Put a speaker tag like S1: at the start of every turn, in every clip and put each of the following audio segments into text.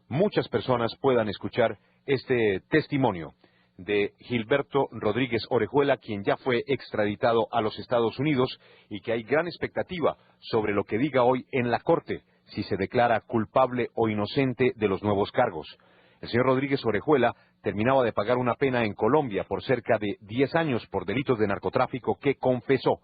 S1: muchas personas puedan escuchar este testimonio de Gilberto Rodríguez Orejuela, quien ya fue extraditado a los Estados Unidos y que hay gran expectativa sobre lo que diga hoy en la Corte, si se declara culpable o inocente de los nuevos cargos. El señor Rodríguez Orejuela terminaba de pagar una pena en Colombia por cerca de 10 años por delitos de narcotráfico que confesó.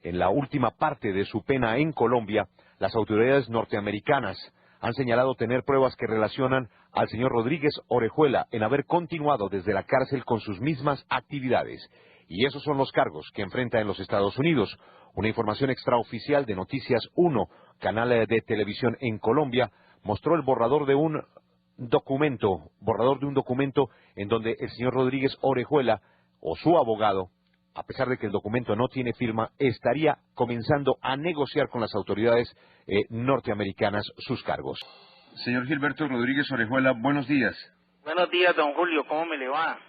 S1: En la última parte de su pena en Colombia, las autoridades norteamericanas han señalado tener pruebas que relacionan al señor Rodríguez Orejuela en haber continuado desde la cárcel con sus mismas actividades. Y esos son los cargos que enfrenta en los Estados Unidos. Una información extraoficial de Noticias 1, canal de televisión en Colombia, mostró el borrador de un documento en donde el señor Rodríguez Orejuela o su abogado, a pesar de que el documento no tiene firma, estaría comenzando a negociar con las autoridades norteamericanas sus cargos. Señor Gilberto Rodríguez Orejuela, buenos días.
S2: Buenos días, don Julio, ¿cómo me le va?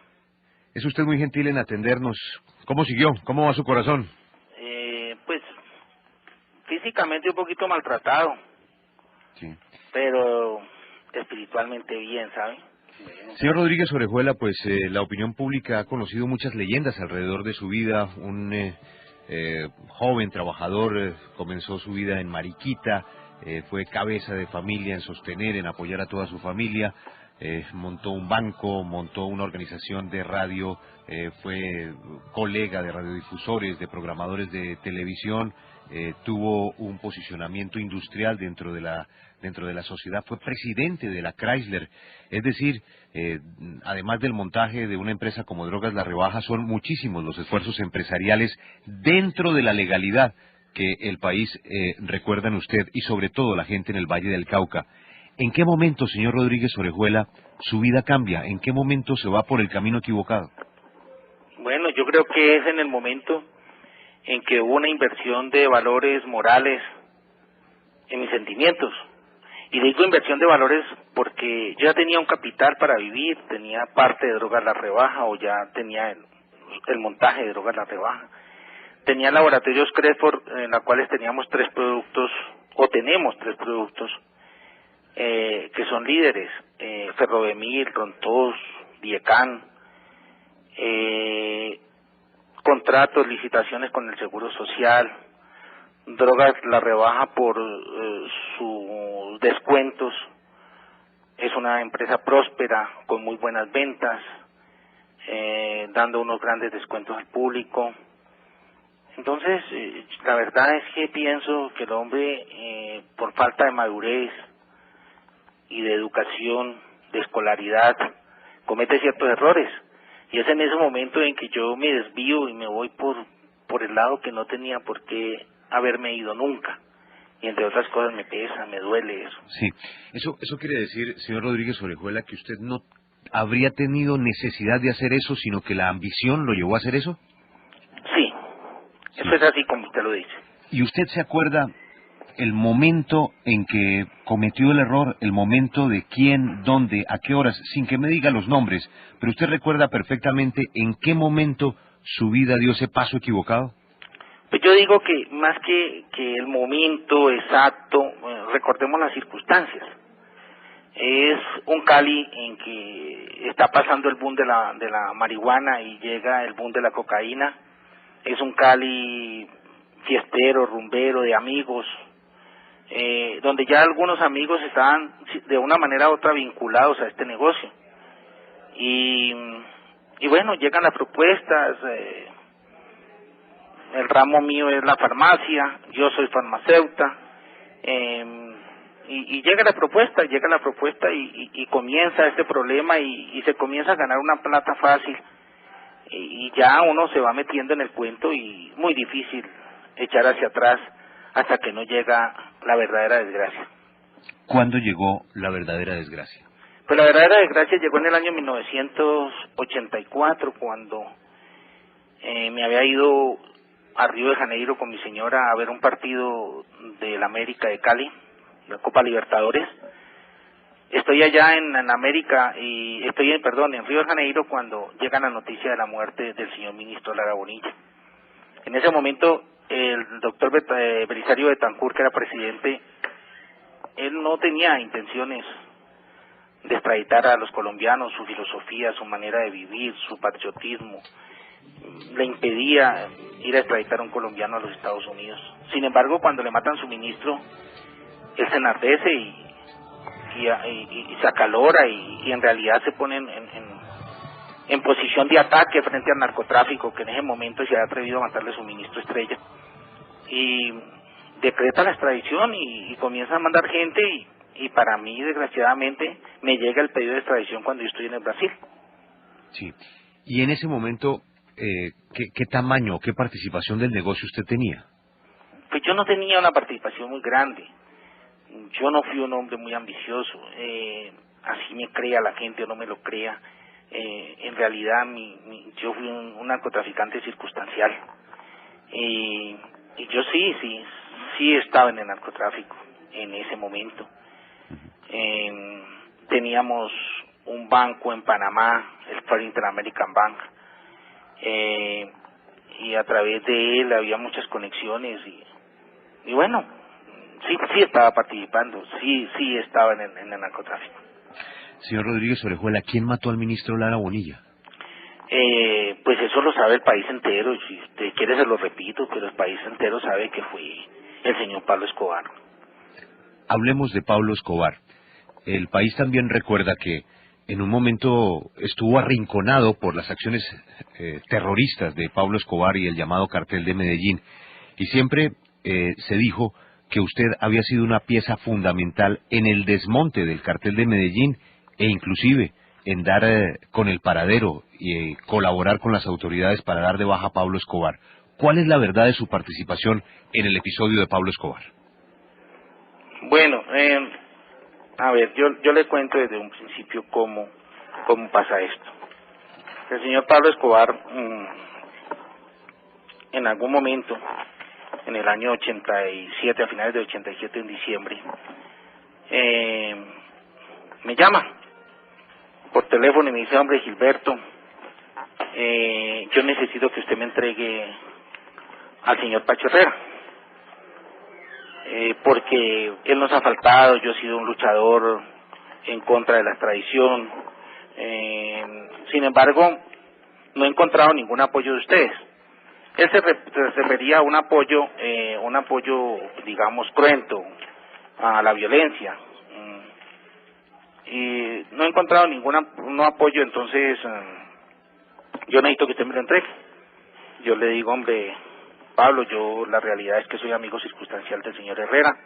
S1: Es usted muy gentil en atendernos. ¿Cómo siguió? ¿Cómo va su corazón?
S2: Pues, físicamente un poquito maltratado.
S1: Sí.
S2: Pero espiritualmente bien, ¿sabe?
S1: Señor Rodríguez Orejuela, pues la opinión pública ha conocido muchas leyendas alrededor de su vida. Un joven trabajador comenzó su vida en Mariquita, fue cabeza de familia en sostener, en apoyar a toda su familia, montó un banco, montó una organización de radio, fue colega de radiodifusores, de programadores de televisión, tuvo un posicionamiento industrial dentro de la sociedad, fue presidente de la Chrysler, es decir, además del montaje de una empresa como Drogas La Rebaja, son muchísimos los esfuerzos empresariales dentro de la legalidad que el país recuerda en usted y sobre todo la gente en el Valle del Cauca. ¿En qué momento, señor Rodríguez Orejuela, su vida cambia? ¿En qué momento se va por el camino equivocado?
S2: Bueno, yo creo que es en el momento en que hubo una inversión de valores morales en mis sentimientos. Y digo inversión de valores porque yo ya tenía un capital para vivir, tenía parte de Drogas La Rebaja o ya tenía el montaje de Drogas La Rebaja. Tenía laboratorios Cresford en los cuales teníamos 3 productos, o tenemos 3 productos, que son líderes, Ferrovemil, Rontos, Diecan, contratos, licitaciones con el Seguro Social, Drogas La Rebaja por sus descuentos, es una empresa próspera, con muy buenas ventas, dando unos grandes descuentos al público. Entonces, la verdad es que pienso que el hombre, por falta de madurez y de educación, de escolaridad, comete ciertos errores. Y es en ese momento en que yo me desvío y me voy por el lado que no tenía por qué haberme ido nunca. Y entre otras cosas me pesa, me duele eso.
S1: Sí, eso quiere decir, señor Rodríguez Orejuela, que usted no habría tenido necesidad de hacer eso, sino que la ambición lo llevó a hacer eso.
S2: Sí, eso es así como usted lo dice.
S1: ¿Y usted se acuerda el momento en que cometió el error, el momento de quién, dónde, a qué horas, sin que me diga los nombres, pero usted recuerda perfectamente en qué momento su vida dio ese paso equivocado?
S2: Pues yo digo que más que el momento exacto, recordemos las circunstancias. Es un Cali en que está pasando el boom de la marihuana y llega el boom de la cocaína. Es un Cali fiestero, rumbero, de amigos, donde ya algunos amigos estaban de una manera u otra vinculados a este negocio. Y bueno, llegan las propuestas, el ramo mío es la farmacia, yo soy farmacéuta, y llega la propuesta y comienza este problema y se comienza a ganar una plata fácil y ya uno se va metiendo en el cuento y muy difícil echar hacia atrás hasta que no llega la verdadera desgracia.
S1: ¿Cuándo llegó la verdadera desgracia?
S2: Pues la verdadera desgracia llegó en el año 1984 cuando me había ido a Río de Janeiro con mi señora a ver un partido del América de Cali, la Copa Libertadores. Estoy allá en América y en Río de Janeiro cuando llega la noticia de la muerte del señor ministro Lara Bonilla. En ese momento el doctor Belisario Betancur, que era presidente, él no tenía intenciones extraditar a los colombianos, su filosofía, su manera de vivir, su patriotismo, le impedía ir a extraditar a un colombiano a los Estados Unidos. Sin embargo, cuando le matan su ministro, él se enardece y se acalora y en realidad se pone en posición de ataque frente al narcotráfico, que en ese momento se ha atrevido a matarle a su ministro estrella, y decreta la extradición y comienza a mandar gente y para mí, desgraciadamente, me llega el pedido de extradición cuando yo estoy en el Brasil.
S1: Sí. Y en ese momento, ¿qué tamaño, qué participación del negocio usted tenía?
S2: Pues yo no tenía una participación muy grande. Yo no fui un hombre muy ambicioso. Así me crea la gente o no me lo crea. En realidad, yo fui un narcotraficante circunstancial. Y yo sí estaba en el narcotráfico en ese momento. Teníamos un banco en Panamá, el First Inter-American Bank, y a través de él había muchas conexiones y bueno, sí estaba participando, sí estaba en el narcotráfico.
S1: Señor Rodríguez Orejuela, ¿quién mató al ministro Lara Bonilla?
S2: Pues eso lo sabe el país entero, si usted quiere se lo repito, pero el país entero sabe que fue el señor Pablo Escobar.
S1: Hablemos de Pablo Escobar. El país también recuerda que en un momento estuvo arrinconado por las acciones terroristas de Pablo Escobar y el llamado Cartel de Medellín, y siempre se dijo que usted había sido una pieza fundamental en el desmonte del Cartel de Medellín e inclusive en dar con el paradero y colaborar con las autoridades para dar de baja a Pablo Escobar. ¿Cuál es la verdad de su participación en el episodio de Pablo Escobar?
S2: Bueno, a ver, yo le cuento desde un principio cómo pasa esto. El señor Pablo Escobar, en algún momento, en el año 87, a finales de 87, en diciembre, me llama por teléfono y me dice: hombre, Gilberto, yo necesito que usted me entregue al señor Pacho Herrera, porque él nos ha faltado, yo he sido un luchador en contra de la extradición, sin embargo, no he encontrado ningún apoyo de ustedes. Él se refería a un apoyo, digamos, cruento, a la violencia, y no he encontrado ningún apoyo, entonces yo necesito que usted me lo entregue. Yo le digo: hombre, Pablo, la realidad es que soy amigo circunstancial del señor Herrera,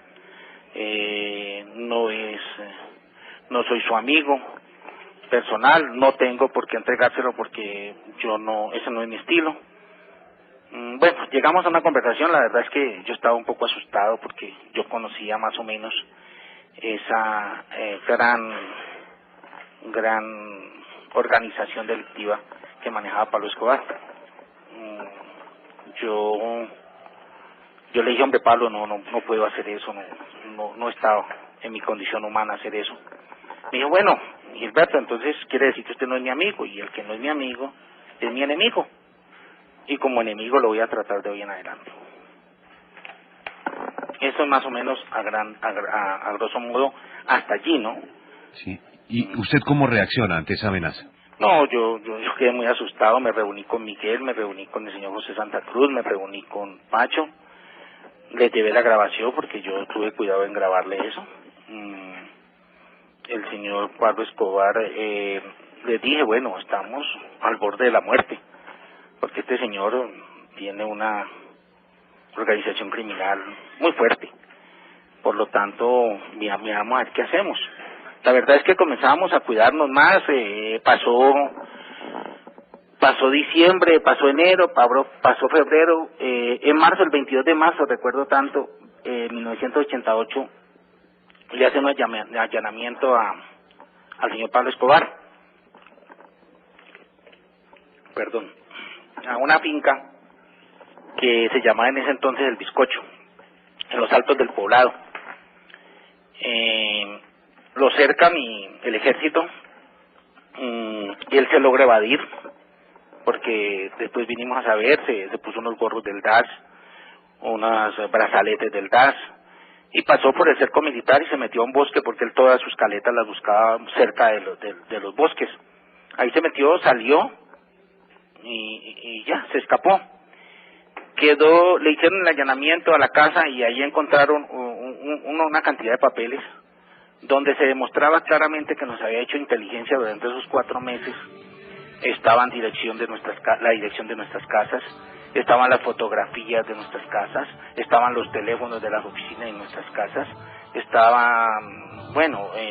S2: no soy su amigo personal, no tengo por qué entregárselo porque ese no es mi estilo. Bueno, llegamos a una conversación. La verdad es que yo estaba un poco asustado porque yo conocía más o menos esa gran organización delictiva que manejaba Pablo Escobar. Yo le dije: hombre, Pablo, no puedo hacer eso, no estaba en mi condición humana hacer eso. Me dijo: bueno, Gilberto, entonces quiere decir que usted no es mi amigo, y el que no es mi amigo es mi enemigo, y como enemigo lo voy a tratar de hoy en adelante. Eso es más o menos a grosso modo hasta allí, ¿no?
S1: Sí. ¿Y usted cómo reacciona ante esa amenaza?
S2: No, yo quedé muy asustado. Me reuní con Miguel, me reuní con el señor José Santa Cruz, me reuní con Pacho, les llevé la grabación porque yo tuve cuidado en grabarle eso. El señor Pablo Escobar, les dije: bueno, estamos al borde de la muerte, porque este señor tiene una organización criminal muy fuerte. Por lo tanto, vamos a ver qué hacemos. La verdad es que comenzamos a cuidarnos más. Pasó diciembre, pasó enero, pasó febrero. En marzo, el 22 de marzo, recuerdo tanto, 1988, le hacen un allanamiento al señor Pablo Escobar. A una finca que se llamaba en ese entonces El Bizcocho, en los Altos del Poblado. Lo cercan el ejército, y él se logra evadir, porque después vinimos a saber, se puso unos gorros del DAS, unos brazaletes del DAS, y pasó por el cerco militar y se metió a un bosque porque él todas sus caletas las buscaba cerca de los bosques. Ahí se metió, salió y ya, se escapó. Le hicieron el allanamiento a la casa y ahí encontraron una cantidad de papeles donde se demostraba claramente que nos había hecho inteligencia durante esos 4 meses. Estaban la dirección de nuestras casas, estaban las fotografías de nuestras casas, estaban los teléfonos de las oficinas de nuestras casas, estaban,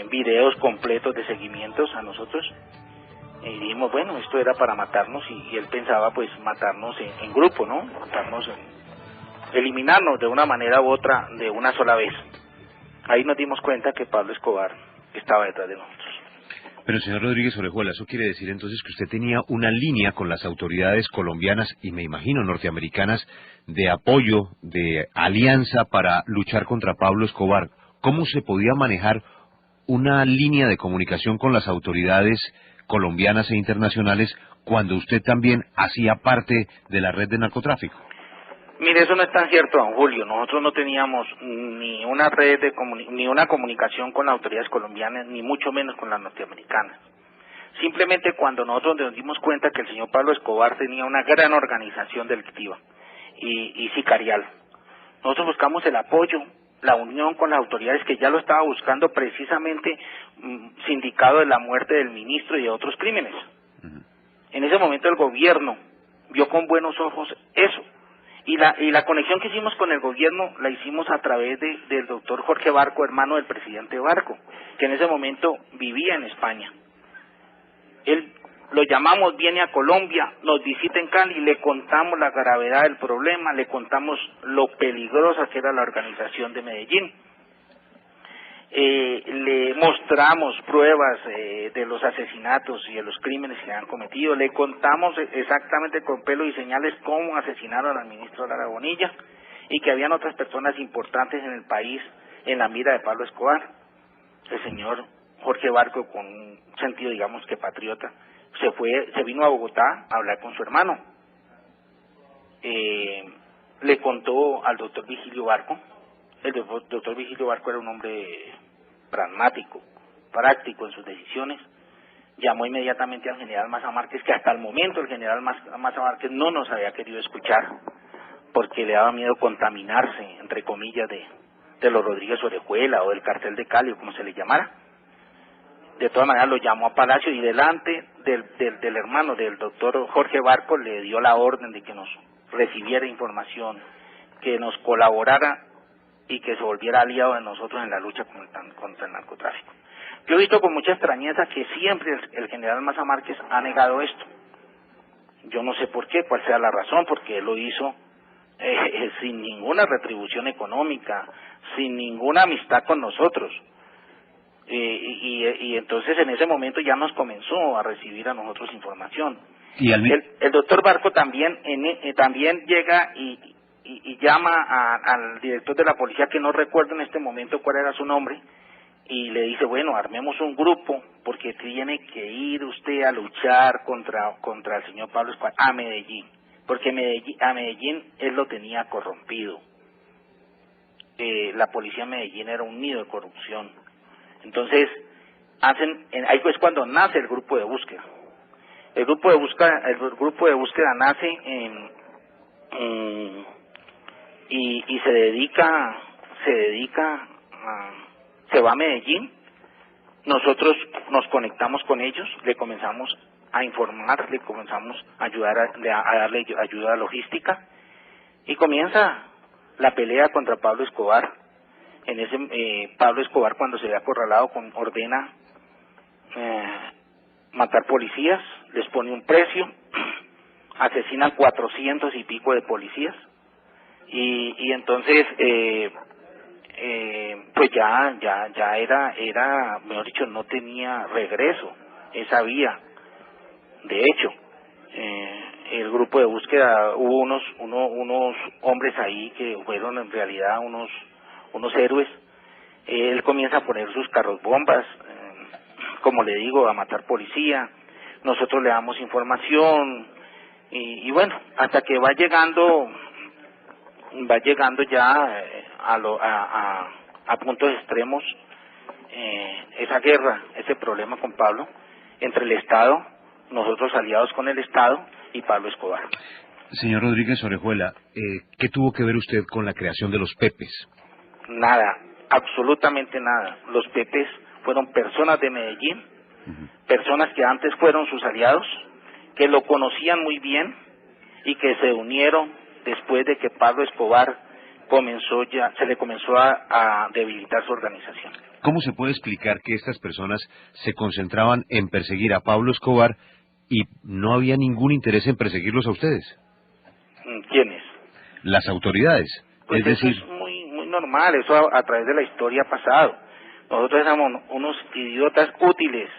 S2: videos completos de seguimientos a nosotros. Y dijimos, bueno, esto era para matarnos, y él pensaba pues matarnos en grupo, ¿no? Eliminarnos de una manera u otra de una sola vez. Ahí nos dimos cuenta que Pablo Escobar estaba detrás de nosotros.
S1: Pero señor Rodríguez Orejuela, eso quiere decir entonces que usted tenía una línea con las autoridades colombianas y me imagino norteamericanas de apoyo, de alianza para luchar contra Pablo Escobar. ¿Cómo se podía manejar una línea de comunicación con las autoridades colombianas e internacionales cuando usted también hacía parte de la red de narcotráfico?
S2: Mire, eso no es tan cierto, don Julio. Nosotros no teníamos ni una red ni una comunicación con las autoridades colombianas, ni mucho menos con las norteamericanas. Simplemente cuando nosotros nos dimos cuenta que el señor Pablo Escobar tenía una gran organización delictiva y sicarial, nosotros buscamos el apoyo, la unión con las autoridades, que ya lo estaba buscando precisamente sindicado de la muerte del ministro y de otros crímenes. En ese momento el gobierno vio con buenos ojos eso. Y la conexión que hicimos con el gobierno la hicimos a través del doctor Jorge Barco, hermano del presidente Barco, que en ese momento vivía en España. Él lo llamamos, viene a Colombia, nos visita en Cali, le contamos la gravedad del problema, le contamos lo peligrosa que era la organización de Medellín. Le mostramos pruebas de los asesinatos y de los crímenes que han cometido, le contamos exactamente con pelo y señales cómo asesinaron al ministro Lara Bonilla y que habían otras personas importantes en el país en la mira de Pablo Escobar. El señor Jorge Barco, con un sentido digamos que patriota, se vino a Bogotá a hablar con su hermano. Le contó al doctor Vigilio Barco. El doctor Vigilio Barco era un hombre pragmático, práctico en sus decisiones. Llamó inmediatamente al general Maza Márquez, que hasta el momento el general Maza Márquez no nos había querido escuchar, porque le daba miedo contaminarse, entre comillas, de los Rodríguez Orejuela o del cartel de Cali, o como se le llamara. De todas maneras lo llamó a Palacio y delante del hermano del doctor Jorge Barco le dio la orden de que nos recibiera información, que nos colaborara y que se volviera aliado de nosotros en la lucha contra el narcotráfico. Yo he visto con mucha extrañeza que siempre el general Maza Márquez ha negado esto. Yo no sé por qué, cuál sea la razón, porque él lo hizo sin ninguna retribución económica, sin ninguna amistad con nosotros. Y entonces en ese momento ya nos comenzó a recibir a nosotros información. Y el doctor Barco también llega y llama al director de la policía, que no recuerdo en este momento cuál era su nombre, y le dice, bueno, armemos un grupo, porque tiene que ir usted a luchar contra el señor Pablo Escobar a Medellín, porque a Medellín él lo tenía corrompido. La policía de Medellín era un nido de corrupción. Entonces, ahí es cuando nace el grupo de búsqueda. El grupo de búsqueda nace y se va a Medellín. Nosotros nos conectamos con ellos, le comenzamos a informar, le comenzamos a darle ayuda logística, y comienza la pelea contra Pablo Escobar. Pablo Escobar, cuando se ve acorralado, ordena matar policías, les pone un precio, asesina 400 y pico de policías, y entonces pues ya era, mejor dicho, no tenía regreso esa vía. De hecho, el grupo de búsqueda, hubo unos hombres ahí que fueron en realidad unos héroes. Él comienza a poner sus carros bombas, como le digo, a matar policía. Nosotros le damos información y bueno, hasta que va llegando ya a puntos extremos esa guerra, ese problema con Pablo, entre el Estado, nosotros aliados con el Estado y Pablo Escobar.
S1: Señor Rodríguez Orejuela, ¿qué tuvo que ver usted con la creación de los Pepes?
S2: Nada, absolutamente nada. Los Pepes fueron personas de Medellín, personas que antes fueron sus aliados, que lo conocían muy bien y que se unieron después de que Pablo Escobar se le comenzó a debilitar su organización.
S1: ¿Cómo se puede explicar que estas personas se concentraban en perseguir a Pablo Escobar y no había ningún interés en perseguirlos a ustedes?
S2: ¿Quiénes?
S1: Las autoridades.
S2: Pues
S1: es
S2: eso
S1: decir,
S2: es muy normal, eso a través de la historia ha pasado. Nosotros éramos unos idiotas útiles,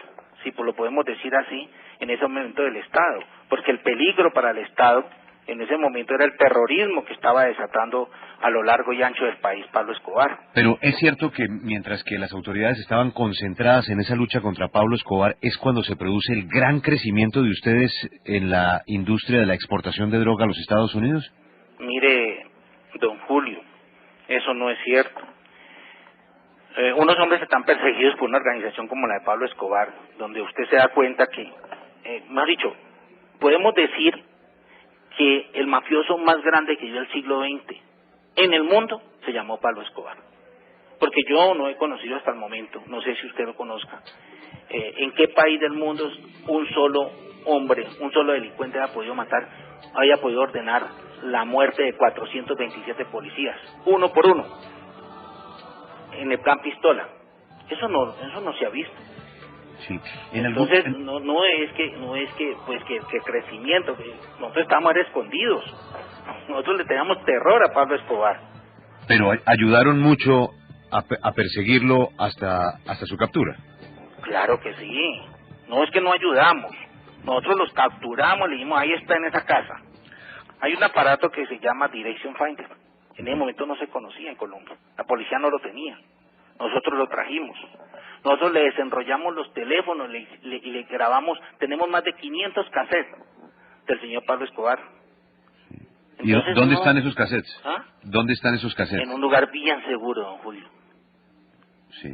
S2: si lo podemos decir así, en ese momento del Estado, porque el peligro para el Estado en ese momento era el terrorismo que estaba desatando a lo largo y ancho del país Pablo Escobar.
S1: pero es cierto que mientras que las autoridades estaban concentradas en esa lucha contra Pablo Escobar, es cuando se produce el gran crecimiento de ustedes en la industria de la exportación de droga a los Estados Unidos.
S2: Mire, don Julio, eso no es cierto. Unos hombres están perseguidos por una organización como la de Pablo Escobar, donde usted se da cuenta que, mejor dicho, podemos decir que el mafioso más grande que dio el siglo XX en el mundo se llamó Pablo Escobar. Porque yo no he conocido hasta el momento, no sé si usted lo conozca, en qué país del mundo un solo hombre, un solo delincuente haya podido ordenar la muerte de 427 policías, uno por uno, en el plan pistola. Eso no se ha visto.
S1: Sí.
S2: Entonces no es que crecimiento, que nosotros estamos escondidos, nosotros le teníamos terror a Pablo Escobar.
S1: Pero ayudaron mucho a perseguirlo hasta su captura.
S2: Claro que sí, no es que no ayudamos, nosotros los capturamos, le dijimos ahí está en esa casa. Hay un aparato que se llama Direction Finder, en ese momento no se conocía en Colombia, la policía no lo tenía, nosotros lo trajimos. Nosotros le desenrollamos los teléfonos, le grabamos, tenemos más de 500 cassettes del señor Pablo Escobar.
S1: Entonces, ¿y dónde están esos cassettes?
S2: ¿Ah?
S1: ¿Dónde están esos cassettes?
S2: En un lugar bien seguro, don Julio.
S1: Sí.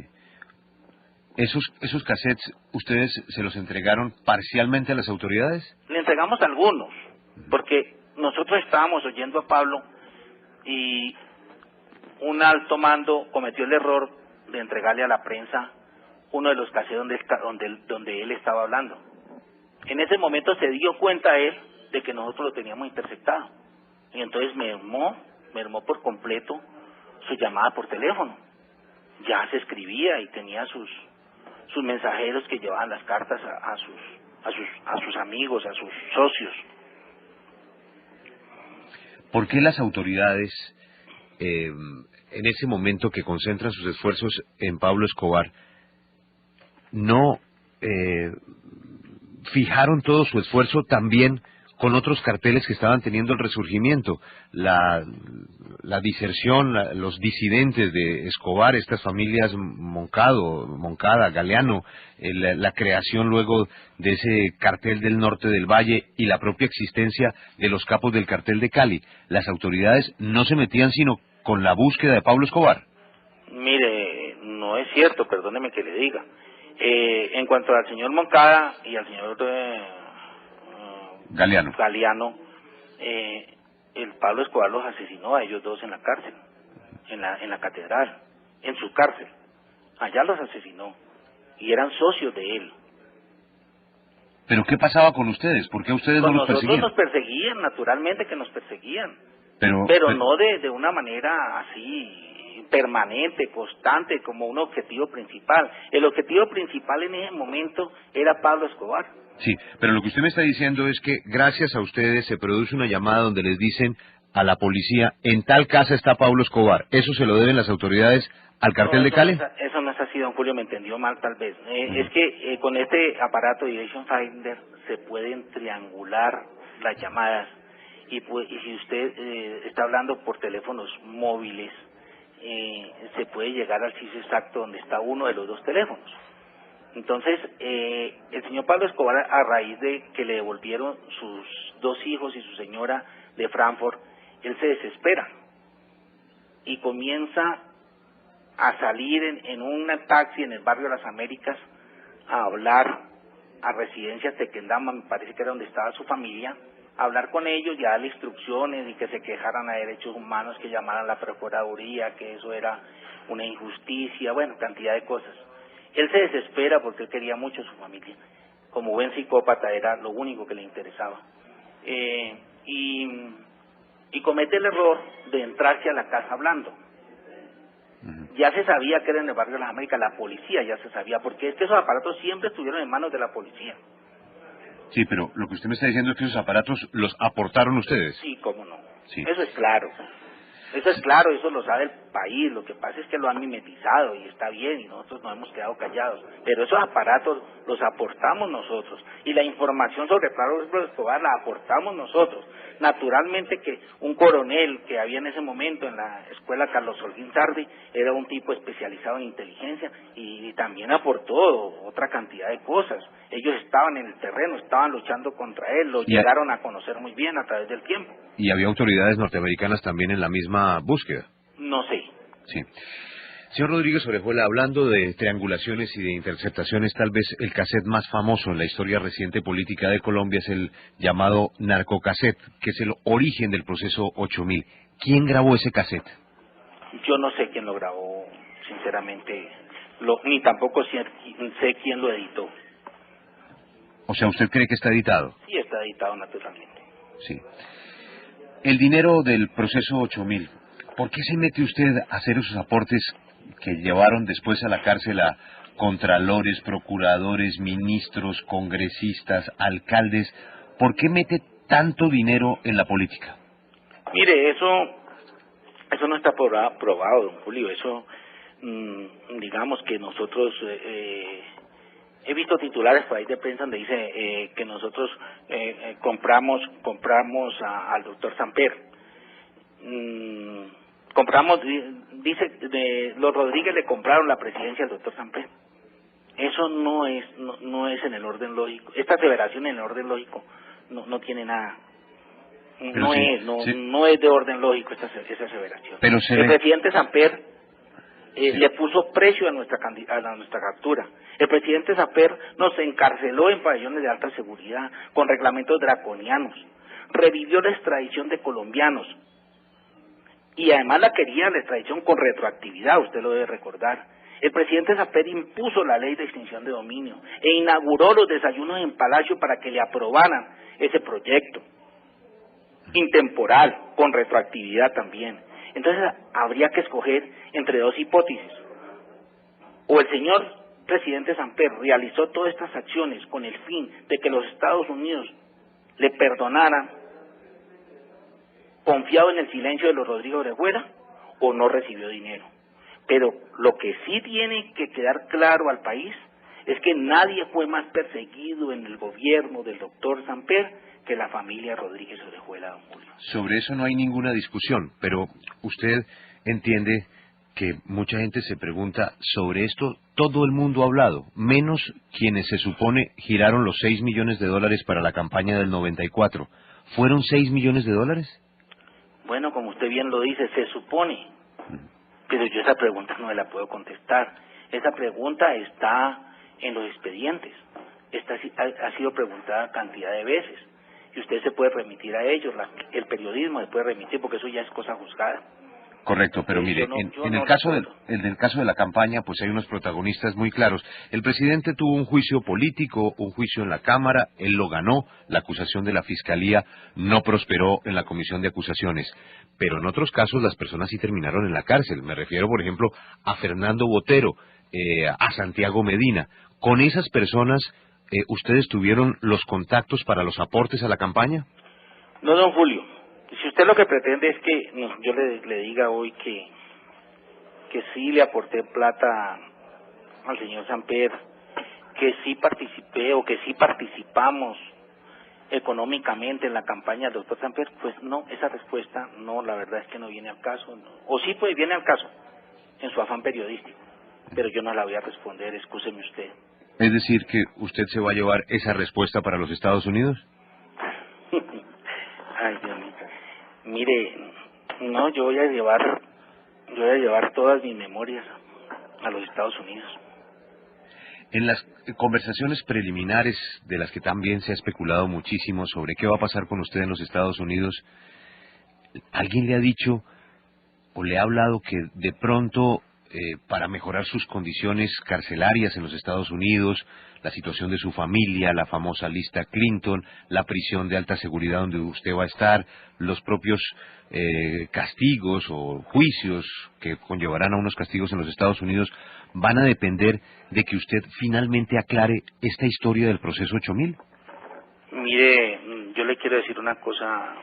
S1: ¿Esos cassettes ustedes se los entregaron parcialmente a las autoridades?
S2: Le entregamos algunos, porque nosotros estábamos oyendo a Pablo y un alto mando cometió el error de entregarle a la prensa uno de los cassettes donde él estaba hablando. En ese momento se dio cuenta él de que nosotros lo teníamos interceptado y entonces mermó por completo su llamada por teléfono. Ya se escribía y tenía sus mensajeros que llevaban las cartas a sus amigos, a sus socios.
S1: ¿Por qué las autoridades en ese momento que concentran sus esfuerzos en Pablo Escobar no fijaron todo su esfuerzo también con otros carteles que estaban teniendo el resurgimiento, la diserción, los disidentes de Escobar, estas familias Moncada, Galeano, la creación luego de ese cartel del norte del Valle y la propia existencia de los capos del cartel de Cali? ¿Las autoridades no se metían sino con la búsqueda de Pablo Escobar?
S2: Mire, no es cierto, perdóneme que le diga. En cuanto al señor Moncada y al señor Galeano, el Pablo Escobar los asesinó a ellos dos en la cárcel, en la catedral, en su cárcel. Allá los asesinó y eran socios de él.
S1: ¿Pero qué pasaba con ustedes? ¿Por qué ustedes no los perseguían?
S2: Nosotros nos perseguían, naturalmente que nos perseguían,
S1: pero
S2: no de una manera así permanente, constante, como un objetivo principal. El objetivo principal en ese momento era Pablo Escobar.
S1: Sí, pero lo que usted me está diciendo es que gracias a ustedes se produce una llamada donde les dicen a la policía, en tal casa está Pablo Escobar. ¿Eso se lo deben las autoridades al cartel de Cali?
S2: Eso no es así, don Julio, me entendió mal tal vez. Es que con este aparato Direction Finder se pueden triangular las llamadas y si usted está hablando por teléfonos móviles, se puede llegar al sitio exacto donde está uno de los dos teléfonos. Entonces, el señor Pablo Escobar, a raíz de que le devolvieron sus dos hijos y su señora de Frankfurt, él se desespera y comienza a salir en un taxi en el barrio Las Américas a hablar a Residencias Tequendama, me parece que era donde estaba su familia, a hablar con ellos y a darle instrucciones y que se quejaran a derechos humanos, que llamaran a la Procuraduría, que eso era una injusticia, bueno, cantidad de cosas. Él se desespera porque él quería mucho a su familia. Como buen psicópata era lo único que le interesaba. Y comete el error de entrarse a la casa hablando. Ya se sabía que era en el barrio de Las Américas, la policía ya se sabía, porque es que esos aparatos siempre estuvieron en manos de la policía.
S1: Sí, pero lo que usted me está diciendo es que esos aparatos los aportaron ustedes.
S2: Sí, cómo no.
S1: Sí.
S2: Eso es claro. Eso es claro, eso lo sabe el país. Lo que pasa es que lo han mimetizado y está bien y nosotros nos hemos quedado callados. Pero esos aparatos los aportamos nosotros y la información sobre Pablo Escobar la aportamos nosotros. Naturalmente que un coronel que había en ese momento en la escuela Carlos Holguín Sardi era un tipo especializado en inteligencia y también aportó otra cantidad de cosas. Ellos estaban en el terreno, estaban luchando contra él, lo llegaron a conocer muy bien a través del tiempo.
S1: ¿Y había autoridades norteamericanas también en la misma búsqueda?
S2: No sé.
S1: Sí. Señor Rodríguez Orejuela, hablando de triangulaciones y de interceptaciones, tal vez el cassette más famoso en la historia reciente política de Colombia es el llamado narcocassette, que es el origen del proceso 8000. ¿Quién grabó ese cassette?
S2: Yo no sé quién lo grabó, sinceramente, ni tampoco sé quién lo editó.
S1: O sea, ¿usted cree que está editado?
S2: Sí, está editado naturalmente.
S1: Sí. El dinero del proceso 8000, ¿por qué se mete usted a hacer esos aportes que llevaron después a la cárcel a contralores, procuradores, ministros, congresistas, alcaldes? ¿Por qué mete tanto dinero en la política?
S2: Mire, eso no está probado, don Julio. Eso, digamos que nosotros, he visto titulares por ahí de prensa donde dice que nosotros compramos al doctor Samper. Dice, los Rodríguez le compraron la presidencia al doctor Samper. Eso no es en el orden lógico. Esta aseveración en el orden lógico no tiene nada.
S1: Pero
S2: No es de orden lógico esa aseveración.
S1: Pero
S2: el presidente Samper le puso precio a nuestra captura. El presidente Samper nos encarceló en pabellones de alta seguridad con reglamentos draconianos. Revivió la extradición de colombianos. Y además la extradición con retroactividad, usted lo debe recordar. El presidente Samper impuso la ley de extinción de dominio e inauguró los desayunos en Palacio para que le aprobaran ese proyecto. Intemporal, con retroactividad también. Entonces habría que escoger entre dos hipótesis. O el señor presidente Samper realizó todas estas acciones con el fin de que los Estados Unidos le perdonaran, confiado en el silencio de los Rodríguez Orejuela, o no recibió dinero. Pero lo que sí tiene que quedar claro al país es que nadie fue más perseguido en el gobierno del doctor Samper que la familia Rodríguez Orejuela, don Julio.
S1: Sobre eso no hay ninguna discusión, pero usted entiende que mucha gente se pregunta sobre esto. Todo el mundo ha hablado, menos quienes se supone giraron los 6 millones de dólares para la campaña del 94. ¿Fueron 6 millones de dólares?
S2: Bueno, como usted bien lo dice, se supone, pero yo esa pregunta no me la puedo contestar. Esa pregunta está en los expedientes, ha sido preguntada cantidad de veces, y usted se puede remitir a ellos, el periodismo se puede remitir, porque eso ya es cosa juzgada.
S1: Correcto, pero mire, en el caso de la campaña, pues hay unos protagonistas muy claros. El presidente tuvo un juicio político, un juicio en la Cámara, él lo ganó, la acusación de la Fiscalía no prosperó en la Comisión de Acusaciones, pero en otros casos las personas sí terminaron en la cárcel. Me refiero, por ejemplo, a Fernando Botero, a Santiago Medina. Con esas personas, ¿ustedes tuvieron los contactos para los aportes a la campaña?
S2: No, don Julio. Si usted lo que pretende es que yo le diga hoy que sí le aporté plata al señor Samper, que sí participé o que sí participamos económicamente en la campaña del doctor Samper, pues no, esa respuesta no, la verdad es que no viene al caso. No. O sí, pues viene al caso, en su afán periodístico, pero yo no la voy a responder, excúseme usted.
S1: Es decir, que usted se va a llevar esa respuesta para los Estados Unidos.
S2: Ay, Dios mío. Mire, no, yo voy a llevar todas mis memorias a los Estados Unidos.
S1: En las conversaciones preliminares, de las que también se ha especulado muchísimo sobre qué va a pasar con usted en los Estados Unidos, ¿alguien le ha dicho o le ha hablado que de pronto, para mejorar sus condiciones carcelarias en los Estados Unidos, la situación de su familia, la famosa lista Clinton, la prisión de alta seguridad donde usted va a estar, los propios castigos o juicios que conllevarán a unos castigos en los Estados Unidos, van a depender de que usted finalmente aclare esta historia del proceso 8000?
S2: Mire, yo le quiero decir una cosa,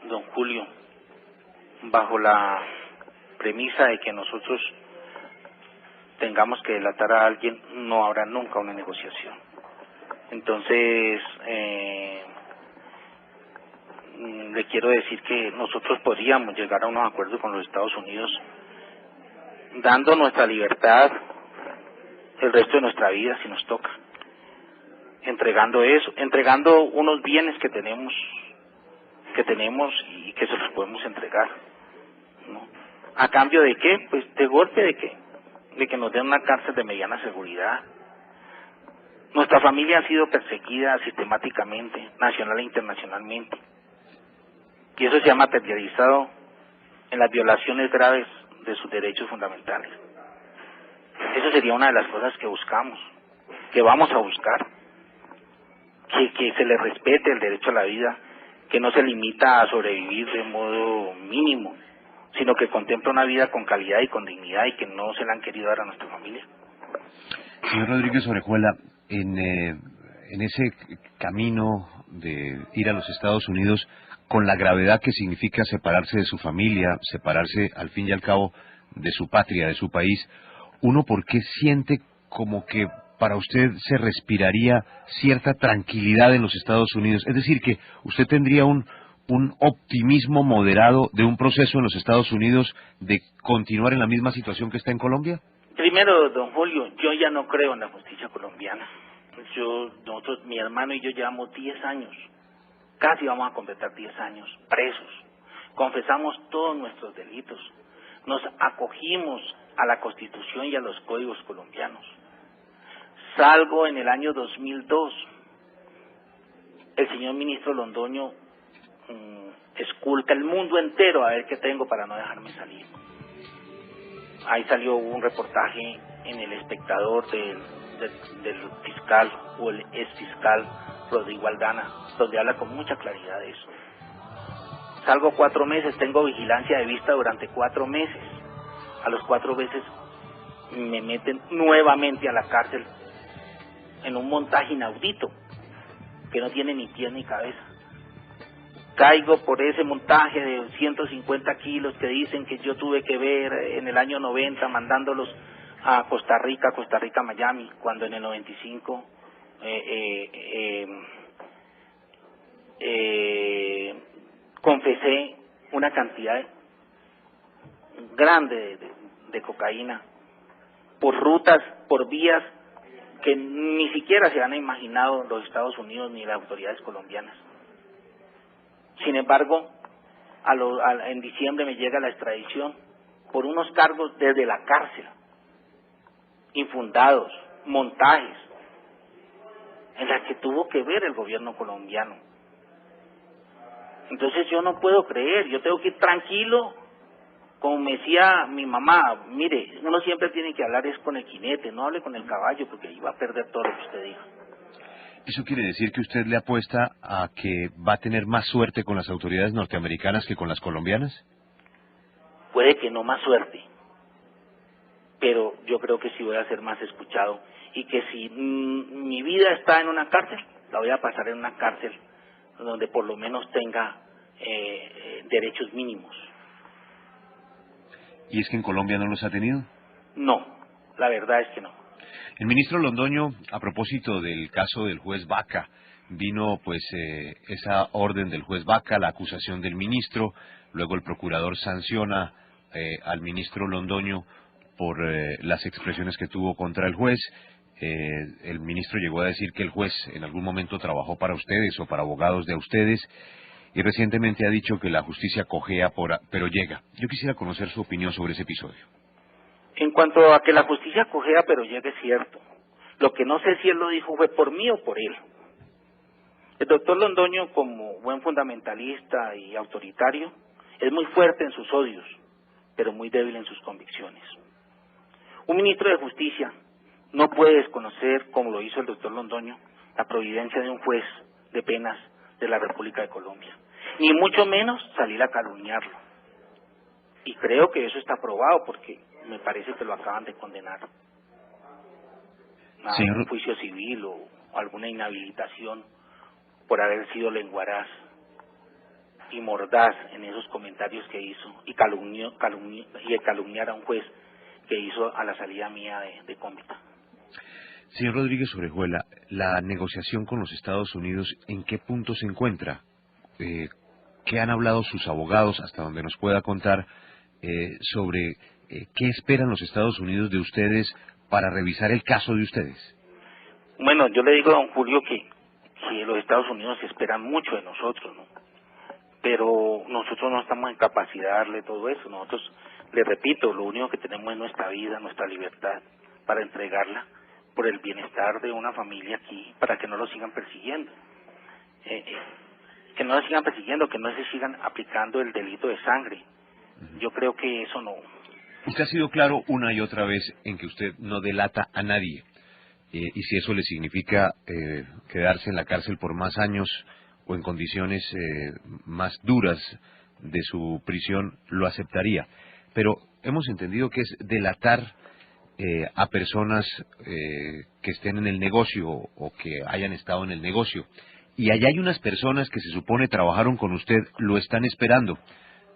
S2: don Julio, bajo la premisa de que nosotros tengamos que delatar a alguien, no habrá nunca una negociación. Entonces, le quiero decir que nosotros podríamos llegar a unos acuerdos con los Estados Unidos, dando nuestra libertad el resto de nuestra vida si nos toca, entregando eso, entregando unos bienes que tenemos y que se los podemos entregar, ¿no? ¿A cambio de qué? Pues de golpe de qué, de que nos den una cárcel de mediana seguridad. Nuestra familia ha sido perseguida sistemáticamente, nacional e internacionalmente, y eso se ha materializado en las violaciones graves de sus derechos fundamentales. Eso sería una de las cosas que buscamos, que vamos a buscar, que se le respete el derecho a la vida, que no se limita a sobrevivir de modo mínimo, sino que contempla una vida con calidad y con dignidad y que no se la han querido dar a nuestra familia.
S1: Señor Rodríguez Orejuela, en ese camino de ir a los Estados Unidos, con la gravedad que significa separarse de su familia, separarse al fin y al cabo de su patria, de su país, ¿uno por qué siente como que para usted se respiraría cierta tranquilidad en los Estados Unidos? Es decir, que usted tendría un optimismo moderado de un proceso en los Estados Unidos de continuar en la misma situación que está en Colombia.
S2: Primero, don Julio, yo ya no creo en la justicia colombiana. Nosotros, mi hermano y yo llevamos 10 años, casi vamos a completar 10 años presos. Confesamos todos nuestros delitos. Nos acogimos a la Constitución y a los códigos colombianos. Salgo en el año 2002. El señor ministro Londoño esculca el mundo entero a ver qué tengo para no dejarme salir. Ahí salió un reportaje en El Espectador del fiscal o el exfiscal Rodrigo Aldana, donde habla con mucha claridad de eso. Salgo 4 meses, tengo vigilancia de vista durante 4 meses. A los 4 meses me meten nuevamente a la cárcel en un montaje inaudito que no tiene ni pie ni cabeza. Caigo por ese montaje de 150 kilos que dicen que yo tuve que ver en el año 90 mandándolos a Costa Rica, Miami, cuando en el 95 confesé una cantidad grande de cocaína por rutas, por vías que ni siquiera se han imaginado los Estados Unidos ni las autoridades colombianas. Sin embargo, en diciembre me llega la extradición por unos cargos desde la cárcel, infundados, montajes, en las que tuvo que ver el gobierno colombiano. Entonces yo no puedo creer, yo tengo que ir tranquilo, como me decía mi mamá, mire, uno siempre tiene que hablar es con el jinete, no hable con el caballo, porque iba a perder todo lo que usted dijo.
S1: ¿Eso quiere decir que usted le apuesta a que va a tener más suerte con las autoridades norteamericanas que con las colombianas?
S2: Puede que no más suerte, pero yo creo que sí voy a ser más escuchado y que si mi vida está en una cárcel, la voy a pasar en una cárcel donde por lo menos tenga derechos mínimos.
S1: ¿Y es que en Colombia no los ha tenido?
S2: No, la verdad es que no.
S1: El ministro Londoño, a propósito del caso del juez Vaca, vino pues esa orden del juez Vaca, la acusación del ministro, luego el procurador sanciona al ministro Londoño por las expresiones que tuvo contra el juez. El ministro llegó a decir que el juez en algún momento trabajó para ustedes o para abogados de ustedes, y recientemente ha dicho que la justicia cojea pero llega. Yo quisiera conocer su opinión sobre ese episodio.
S2: En cuanto a que la justicia cojea pero llegue, es cierto. Lo que no sé si él lo dijo fue por mí o por él. El doctor Londoño, como buen fundamentalista y autoritario, es muy fuerte en sus odios, pero muy débil en sus convicciones. Un ministro de Justicia no puede desconocer, como lo hizo el doctor Londoño, la providencia de un juez de penas de la República de Colombia, ni mucho menos salir a calumniarlo. Y creo que eso está probado porque me parece que lo acaban de condenar a un juicio civil o alguna inhabilitación por haber sido lenguaraz y mordaz en esos comentarios que hizo y calumniar a un juez que hizo a la salida mía de Cómbita.
S1: Señor Rodríguez Orejuela, la negociación con los Estados Unidos, ¿en qué punto se encuentra? ¿Qué han hablado sus abogados, hasta donde nos pueda contar, sobre qué esperan los Estados Unidos de ustedes para revisar el caso de ustedes?
S2: Bueno, yo le digo a don Julio que los Estados Unidos esperan mucho de nosotros, ¿no? Pero nosotros no estamos en capacidad de darle todo eso. Nosotros, le repito, lo único que tenemos es nuestra vida, nuestra libertad, para entregarla por el bienestar de una familia aquí, para que no lo sigan persiguiendo. Que no lo sigan persiguiendo, que no se sigan aplicando el delito de sangre. Yo creo que eso no.
S1: Usted ha sido claro una y otra vez en que usted no delata a nadie. Y si eso le significa quedarse en la cárcel por más años o en condiciones más duras de su prisión, lo aceptaría. Pero hemos entendido que es delatar a personas que estén en el negocio o que hayan estado en el negocio. Y allá hay unas personas que se supone trabajaron con usted, lo están esperando.